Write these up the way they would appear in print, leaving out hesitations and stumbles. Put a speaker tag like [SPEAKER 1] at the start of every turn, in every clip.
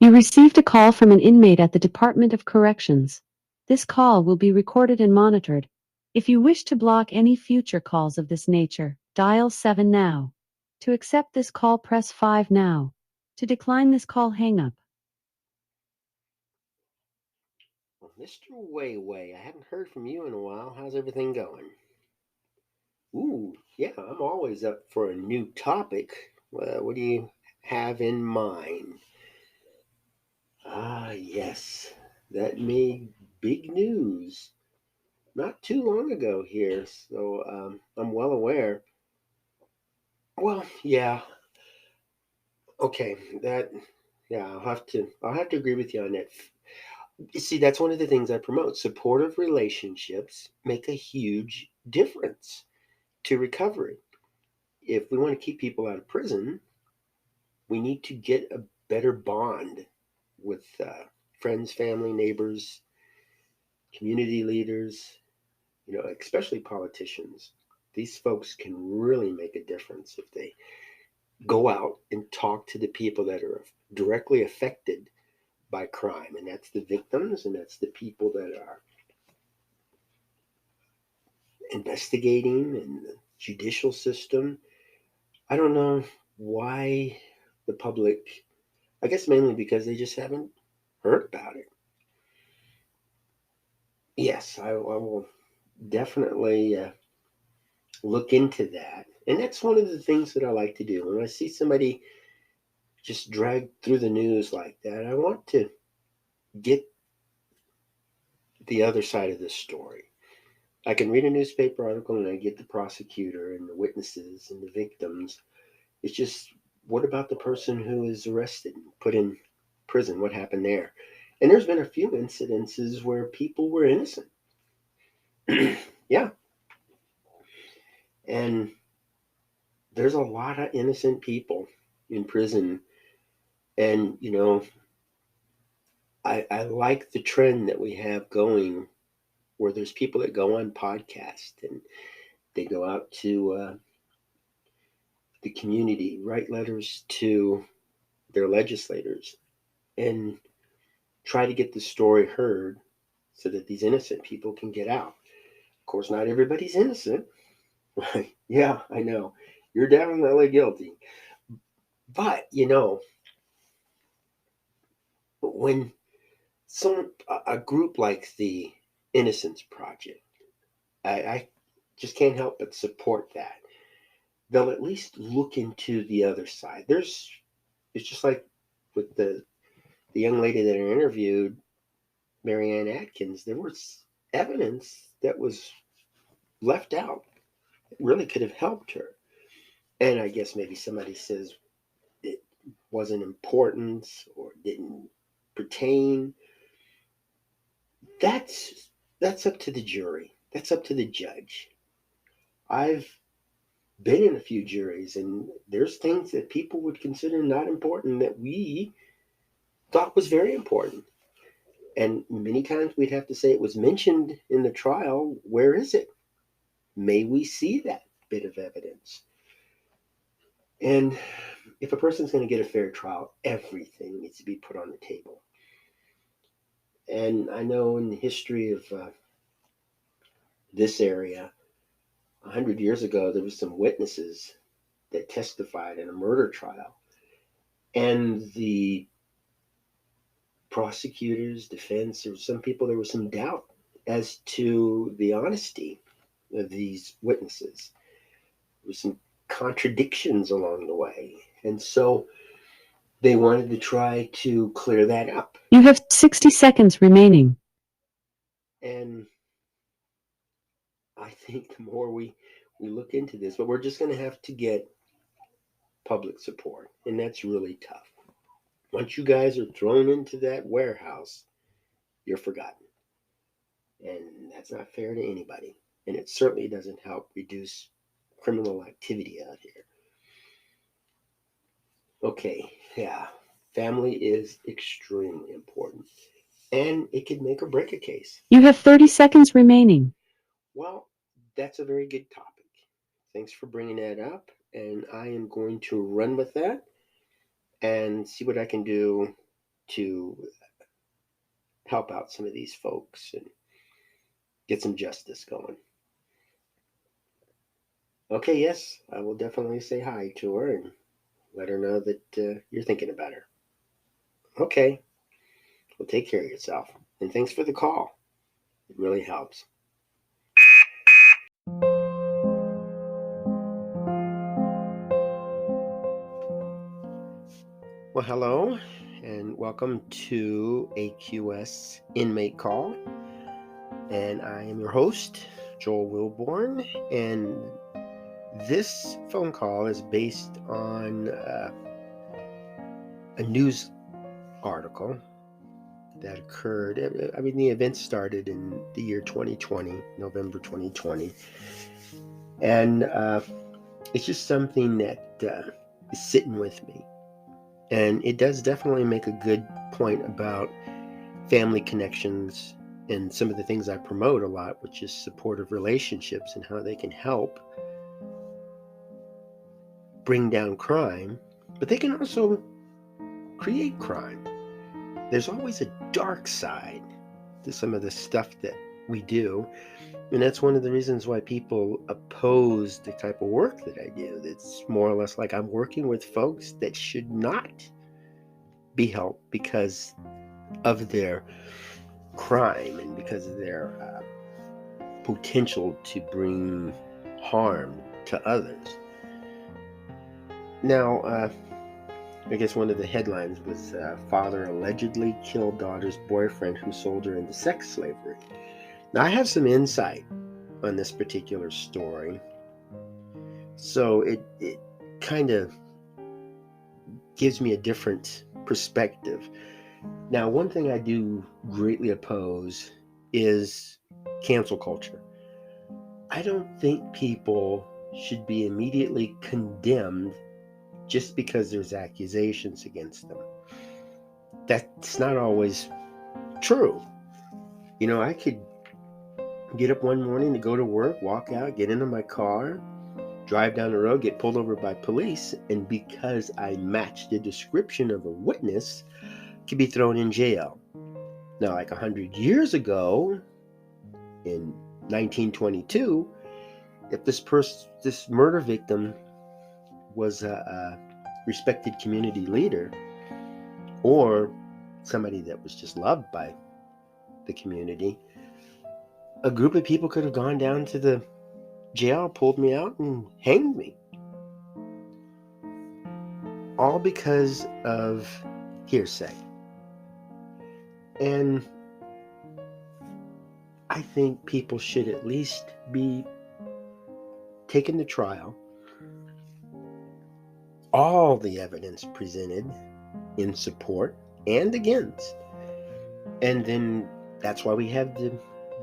[SPEAKER 1] You received a call from an inmate at the Department of Corrections. This call will be recorded and monitored. If you wish to block any future calls of this nature, dial 7 now. To accept this call, press 5 now. To decline this call, hang up.
[SPEAKER 2] Well, Mr. Wayway, I haven't heard from you in a while. How's everything going? Ooh, yeah, I'm always up for a new topic. What do you have in mind? Ah, yes, that made big news not too long ago here, so I'm well aware. Well, yeah, okay, yeah, I'll have to agree with you on that. You see, that's one of the things I promote. Supportive relationships make a huge difference to recovery. If we want to keep people out of prison, we need to get a better bond with friends, family, neighbors, community leaders, especially politicians. These folks can really make a difference if they go out and talk to the people that are directly affected by crime. And that's the victims, and that's the people that are investigating and the judicial system. I don't know why the public, I guess mainly because they just haven't heard about it. Yes, I will definitely look into that. And that's one of the things that I like to do. When I see somebody just dragged through the news like that, I want to get the other side of this story. I can read a newspaper article and I get the prosecutor and the witnesses and the victims. It's just, what about the person who is arrested and put in prison? What happened there? And there's been a few incidences where people were innocent. Yeah. And there's a lot of innocent people in prison. And, I like the trend that we have going where there's people that go on podcast and they go out to the community, write letters to their legislators, and try to get the story heard so that these innocent people can get out. Of course, not everybody's innocent, right? Yeah, I know. You're definitely guilty. But, when a group like the Innocence Project, I just can't help but support that. They'll at least look into the other side. It's just like with the young lady that I interviewed, Marianne Atkins, there was evidence that was left out. It really could have helped her. And I guess maybe somebody says it wasn't important or didn't pertain. That's up to the jury. That's up to the judge. I've been in a few juries, and there's things that people would consider not important that we thought was very important. And many times we'd have to say it was mentioned in the trial. Where is it? May we see that bit of evidence? And if a person's going to get a fair trial, everything needs to be put on the table. And I know in the history of this area, 100 years ago, there was some witnesses that testified in a murder trial, and the prosecutors, defense, there were some people, there was some doubt as to the honesty of these witnesses. There was some contradictions along the way, and so they wanted to try to clear that up.
[SPEAKER 1] You have 60 seconds remaining.
[SPEAKER 2] And I think the more we look into this, but we're just going to have to get public support, and that's really tough. Once you guys are thrown into that warehouse, you're forgotten. And that's not fair to anybody. And it certainly doesn't help reduce criminal activity out here. Okay, yeah, family is extremely important. And it could make or break a case.
[SPEAKER 1] You have 30 seconds remaining.
[SPEAKER 2] Well, that's a very good topic. Thanks for bringing that up. And I am going to run with that and see what I can do to help out some of these folks and get some justice going. Okay, yes, I will definitely say hi to her and let her know that you're thinking about her. Okay, well, take care of yourself. And thanks for the call. It really helps. Well, hello, and welcome to AQS Inmate Call. And I am your host, Joel Wilborn, and this phone call is based on a news article that occurred. I mean, the event started in the year 2020, November 2020. And it's just something that is sitting with me. And it does definitely make a good point about family connections and some of the things I promote a lot, which is supportive relationships and how they can help bring down crime, but they can also create crime. There's always a dark side to some of the stuff that we do. And that's one of the reasons why people oppose the type of work that I do. It's more or less like I'm working with folks that should not be helped because of their crime and because of their potential to bring harm to others. Now, I guess one of the headlines was father allegedly killed daughter's boyfriend who sold her into sex slavery. Now, I have some insight on this particular story, so it kind of gives me a different perspective. Now, one thing I do greatly oppose is cancel culture. I don't think people should be immediately condemned just because there's accusations against them. That's not always true. You know, I could get up one morning to go to work, walk out, get into my car, drive down the road, get pulled over by police, and because I matched the description of a witness, could be thrown in jail. Now, like 100 years ago, in 1922, if this murder victim was a respected community leader or somebody that was just loved by the community, a group of people could have gone down to the jail, pulled me out, and hanged me. All because of hearsay. And I think people should at least be taken to trial. All the evidence presented in support and against. And then that's why we have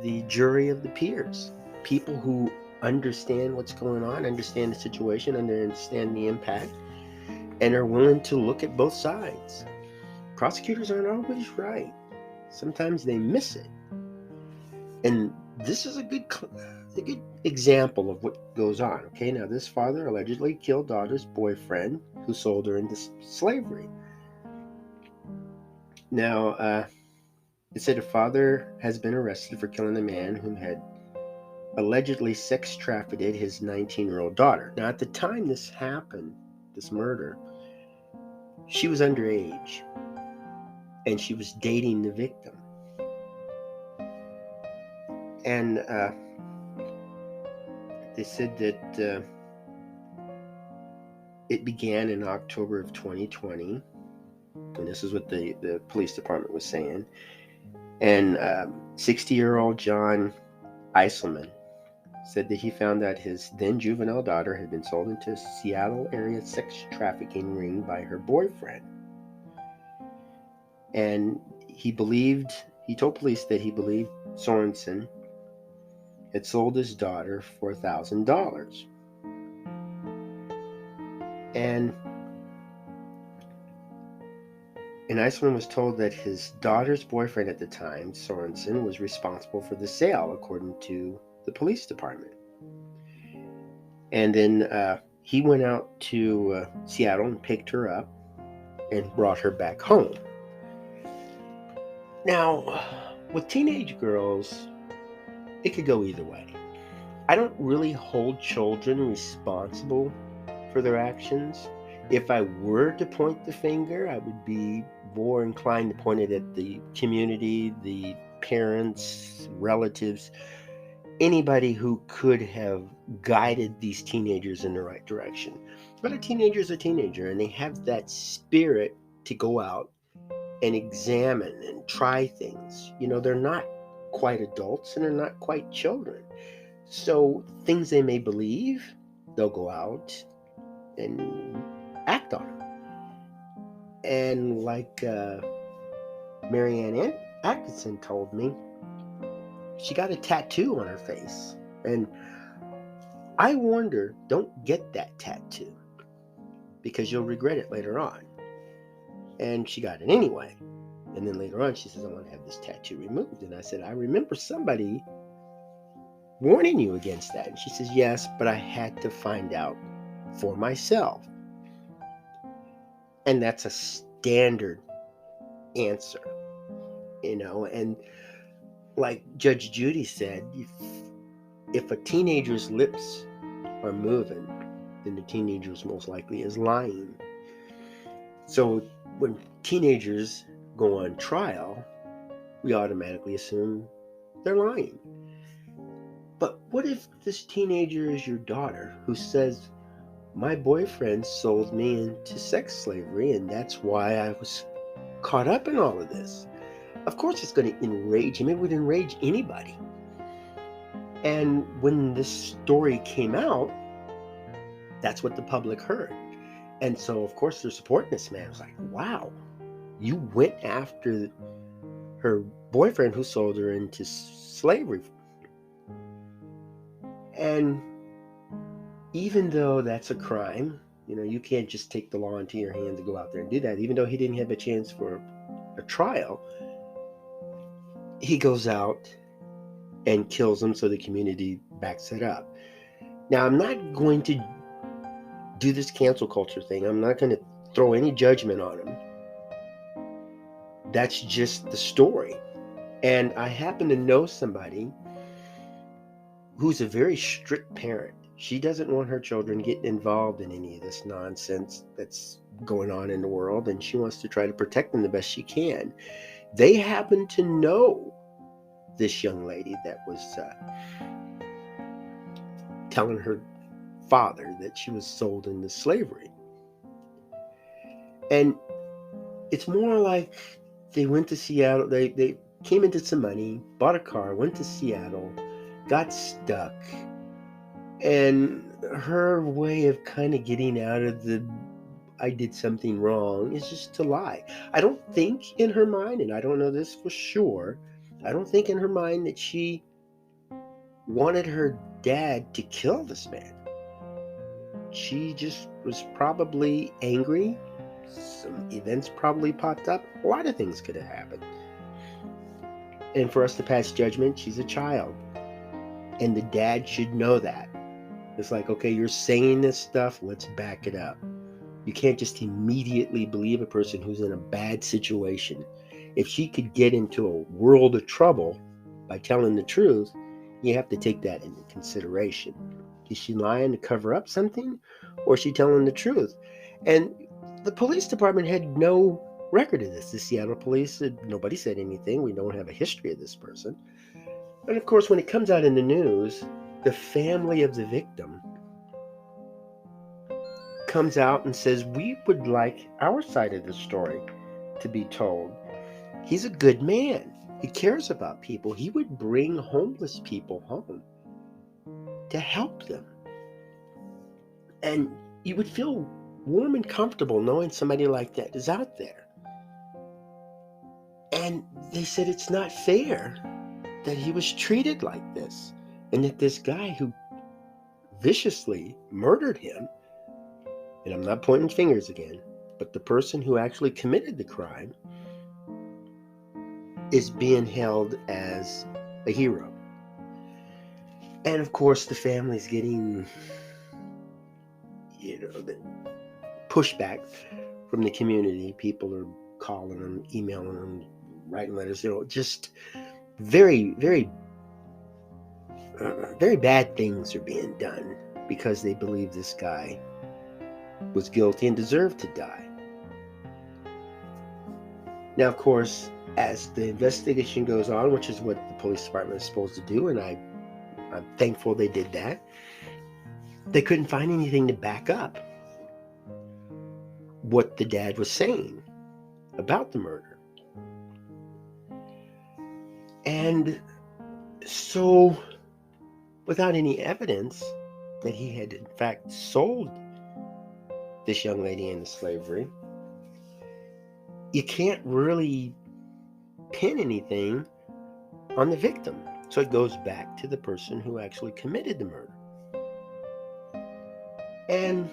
[SPEAKER 2] the jury of the peers. People who understand what's going on, understand the situation, understand the impact, and are willing to look at both sides. Prosecutors aren't always right. Sometimes they miss it. And this is a good example of what goes on. Okay, now this father allegedly killed daughter's boyfriend who sold her into slavery. Now, it said a father has been arrested for killing a man who had allegedly sex trafficked his 19-year-old daughter. Now, at the time this happened, this murder, she was underage and she was dating the victim. And they said that it began in October of 2020, and this is what the police department was saying. And 60-year-old John Eiselman said that he found that his then juvenile daughter had been sold into a Seattle area sex trafficking ring by her boyfriend. And he told police that he believed Sorensen had sold his daughter for $1,000. And Eiselman was told that his daughter's boyfriend at the time, Sorensen, was responsible for the sale, according to the police department. And then he went out to Seattle and picked her up and brought her back home. Now, with teenage girls, it could go either way. I don't really hold children responsible for their actions. If I were to point the finger, I would be more inclined to point it at the community, the parents, relatives, anybody who could have guided these teenagers in the right direction. But a teenager is a teenager, and they have that spirit to go out and examine and try things. They're not quite adults and they're not quite children. So, things they may believe, they'll go out and act on them. And like Marianne Atkinson told me, she got a tattoo on her face. And I warned her, don't get that tattoo because you'll regret it later on. And she got it anyway. And then later on, she says, I want to have this tattoo removed. And I said, I remember somebody warning you against that. And she says, yes, but I had to find out for myself. And that's a standard answer, and like Judge Judy said, if a teenager's lips are moving, then the teenager's most likely is lying. So when teenagers go on trial, we automatically assume they're lying. But what if this teenager is your daughter who says, my boyfriend sold me into sex slavery and that's why I was caught up in all of this? Of course it's going to enrage him. It would enrage anybody. And when this story came out, that's what the public heard. And so, of course, they're supporting this man. It was like, wow, you went after her boyfriend who sold her into slavery. And even though that's a crime, you can't just take the law into your hands and go out there and do that. Even though he didn't have a chance for a trial, he goes out and kills him, so the community backs it up. Now, I'm not going to do this cancel culture thing. I'm not going to throw any judgment on him. That's just the story. And I happen to know somebody who's a very strict parent. She doesn't want her children getting involved in any of this nonsense that's going on in the world, and she wants to try to protect them the best she can. They happen to know this young lady that was telling her father that she was sold into slavery. And it's more like they went to Seattle, they came into some money, bought a car, went to Seattle, got stuck, and her way of kind of getting out of the I did something wrong is just to lie. I don't think in her mind, and I don't know this for sure, I don't think in her mind that she wanted her dad to kill this man. She just was probably angry. Some events probably popped up. A lot of things could have happened. And for us to pass judgment, she's a child. And the dad should know that. It's like, okay, you're saying this stuff, let's back it up. You can't just immediately believe a person who's in a bad situation. If she could get into a world of trouble by telling the truth, you have to take that into consideration. Is she lying to cover up something, or is she telling the truth? And the police department had no record of this. The Seattle police, nobody said anything. We don't have a history of this person. And of course, when it comes out in the news, the family of the victim comes out and says, we would like our side of the story to be told. He's a good man. He cares about people. He would bring homeless people home to help them. And you would feel warm and comfortable knowing somebody like that is out there. And they said it's not fair that he was treated like this, and that this guy who viciously murdered him, and I'm not pointing fingers again, but the person who actually committed the crime is being held as a hero. And of course, the family's getting, the pushback from the community. People are calling them, emailing them, writing letters, just very, very, very bad things are being done because they believe this guy was guilty and deserved to die. Now, of course, as the investigation goes on, which is what the police department is supposed to do, and I'm thankful they did that, they couldn't find anything to back up what the dad was saying about the murder. And so, without any evidence that he had in fact sold this young lady into slavery, you can't really pin anything on the victim. So it goes back to the person who actually committed the murder. And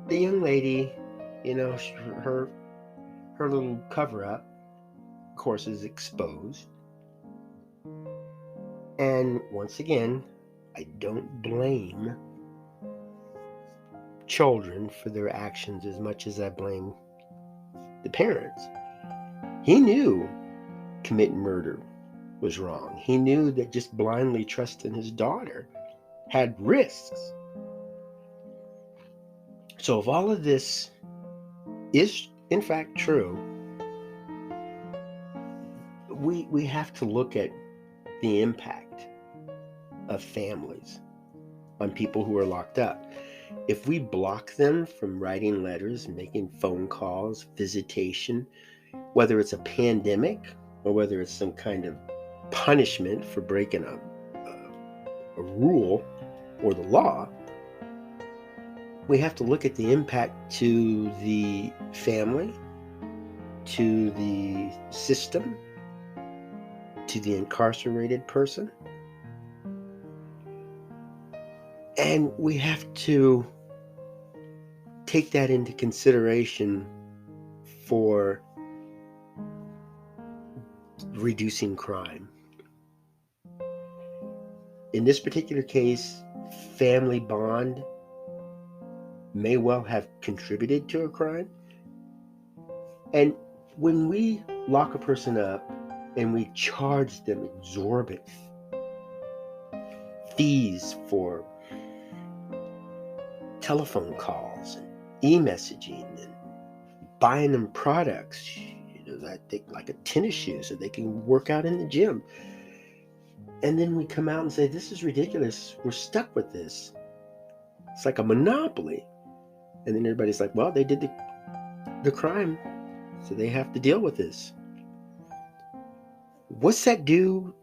[SPEAKER 2] the young lady, her little cover-up, of course, is exposed. And once again, I don't blame children for their actions as much as I blame the parents. He knew committing murder was wrong. He knew that just blindly trusting his daughter had risks. So if all of this is in fact true, we have to look at the impact of families on people who are locked up. If we block them from writing letters, making phone calls, visitation, whether it's a pandemic or whether it's some kind of punishment for breaking a rule or the law, we have to look at the impact to the family, to the system, to the incarcerated person. And we have to take that into consideration for reducing crime. In this particular case, family bond may well have contributed to a crime. And when we lock a person up and we charge them exorbitant fees for telephone calls and e-messaging and buying them products, like a tennis shoe so they can work out in the gym, and then we come out and say, this is ridiculous, we're stuck with this, it's like a monopoly, and then everybody's like, well, they did the crime, so they have to deal with this. What's that do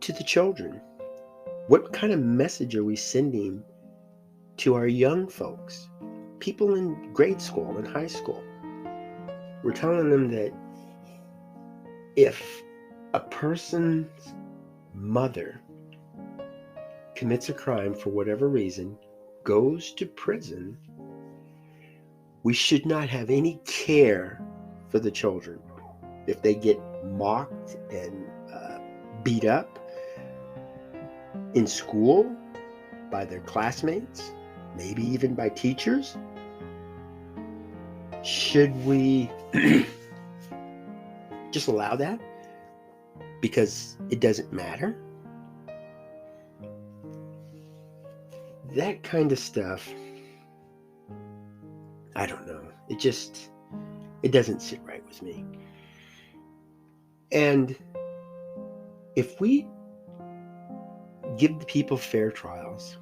[SPEAKER 2] to the children? What kind of message are we sending to our young folks, people in grade school and high school? We're telling them that if a person's mother commits a crime for whatever reason, goes to prison, we should not have any care for the children. If they get mocked and beat up in school by their classmates, maybe even by teachers, should we just allow that because it doesn't matter? That kind of stuff, I don't know. It doesn't sit right with me. And if we give the people fair trials,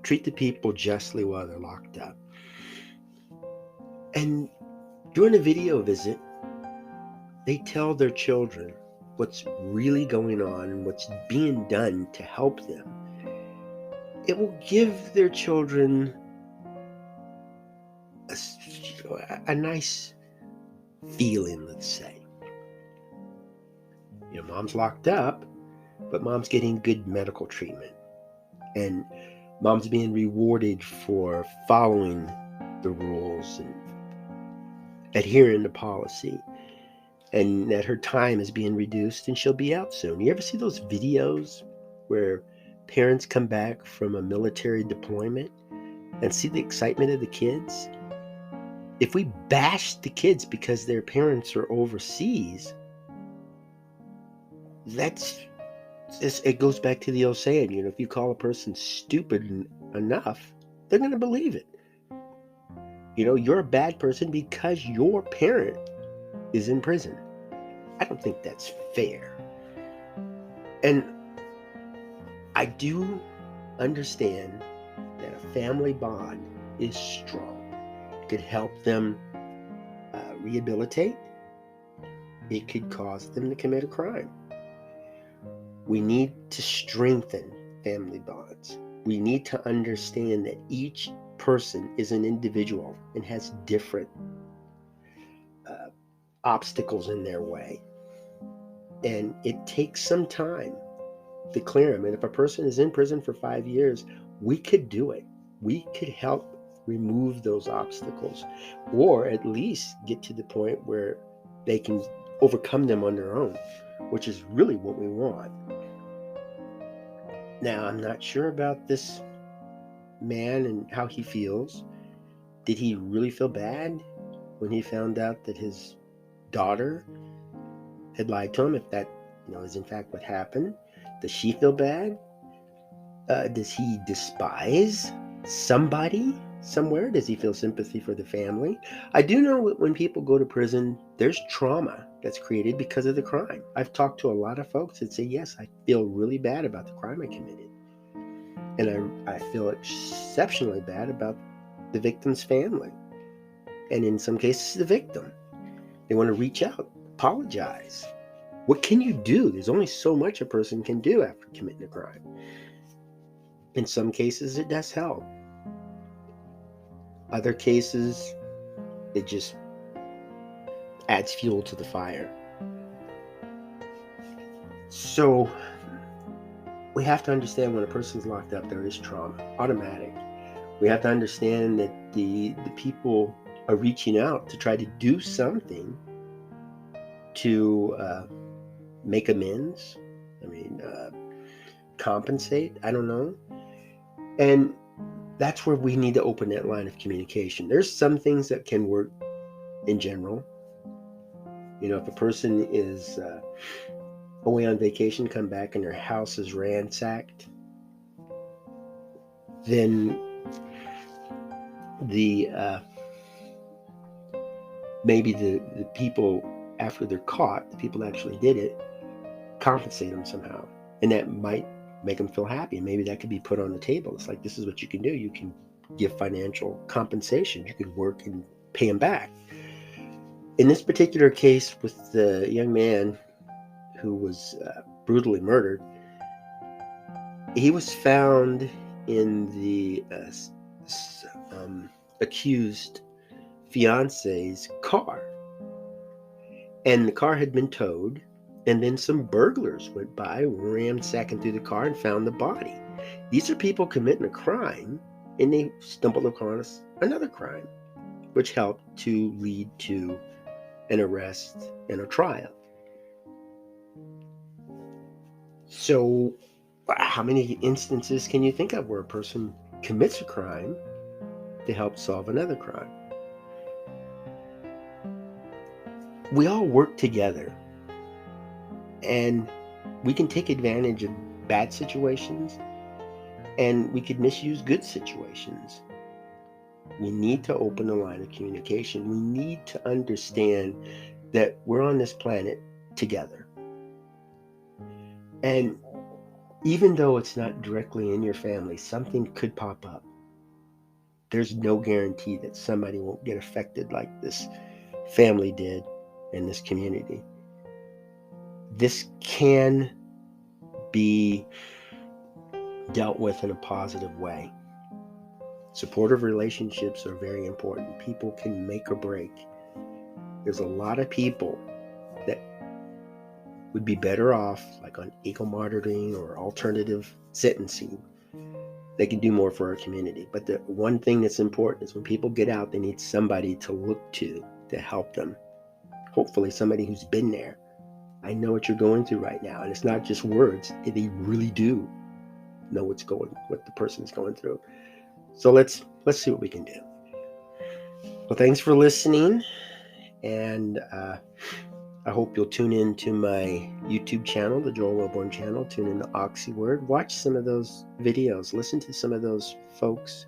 [SPEAKER 2] treat the people justly while they're locked up, and during a video visit, they tell their children what's really going on and what's being done to help them, it will give their children a nice feeling, let's say. Mom's locked up, but mom's getting good medical treatment, and mom's being rewarded for following the rules and adhering to policy, and that her time is being reduced and she'll be out soon. You ever see those videos where parents come back from a military deployment and see the excitement of the kids? If we bash the kids because their parents are overseas, it goes back to the old saying, if you call a person stupid enough, they're going to believe it. You're a bad person because your parent is in prison. I don't think that's fair. And I do understand that a family bond is strong. It could help them rehabilitate. It could cause them to commit a crime. We need to strengthen family bonds. We need to understand that each person is an individual and has different obstacles in their way. And it takes some time to clear them. And if a person is in prison for 5 years, we could do it. We could help remove those obstacles, or at least get to the point where they can overcome them on their own, which is really what we want. Now, I'm not sure about this man and how he feels. Did he really feel bad when he found out that his daughter had lied to him? If that, is in fact what happened, does she feel bad? Does he despise somebody somewhere? Does he feel sympathy for the family? I do know that when people go to prison, there's trauma that's created because of the crime. I've talked to a lot of folks that say, yes, I feel really bad about the crime I committed. And I feel exceptionally bad about the victim's family. And in some cases, the victim. They want to reach out, apologize. What can you do? There's only so much a person can do after committing a crime. In some cases, it does help. Other cases, it just adds fuel to the fire. So we have to understand when a person's locked up, there is trauma, automatic. We have to understand that the people are reaching out to try to do something to make amends. Compensate. I don't know. And that's where we need to open that line of communication. There's some things that can work in general. If a person is away on vacation, come back and their house is ransacked, then maybe the people, after they're caught, the people that actually did it, compensate them somehow. And that might make them feel happy. And maybe that could be put on the table. It's like, this is what you can do. You can give financial compensation. You could work and pay them back. In this particular case with the young man who was brutally murdered, he was found in the accused fiance's car. And the car had been towed. And then some burglars went by, ransacking through the car and found the body. These are people committing a crime, and they stumbled upon another crime, which helped to lead to an arrest and a trial. So, how many instances can you think of where a person commits a crime to help solve another crime? We all work together. And we can take advantage of bad situations, and we could misuse good situations. We need to open a line of communication. We need to understand that we're on this planet together. And even though it's not directly in your family, something could pop up. There's no guarantee that somebody won't get affected like this family did in this community. This can be dealt with in a positive way. Supportive relationships are very important. People can make or break. There's a lot of people that would be better off, like on equal monitoring or alternative sentencing. They can do more for our community. But the one thing that's important is when people get out, they need somebody to look to help them. Hopefully somebody who's been there. I know what you're going through right now, and it's not just words. They really do know what the person's going through. So let's see what we can do. Well, thanks for listening, and I hope you'll tune in to my YouTube channel, the Joel Wilborn channel. Tune in to Oxyword. Watch some of those videos. Listen to some of those folks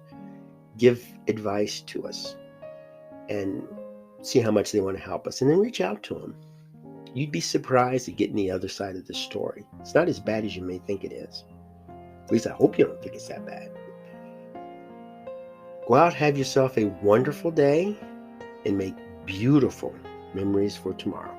[SPEAKER 2] give advice to us and see how much they want to help us. And then reach out to them. You'd be surprised at getting the other side of the story. It's not as bad as you may think it is. At least I hope you don't think it's that bad. Go out, have yourself a wonderful day, and make beautiful memories for tomorrow.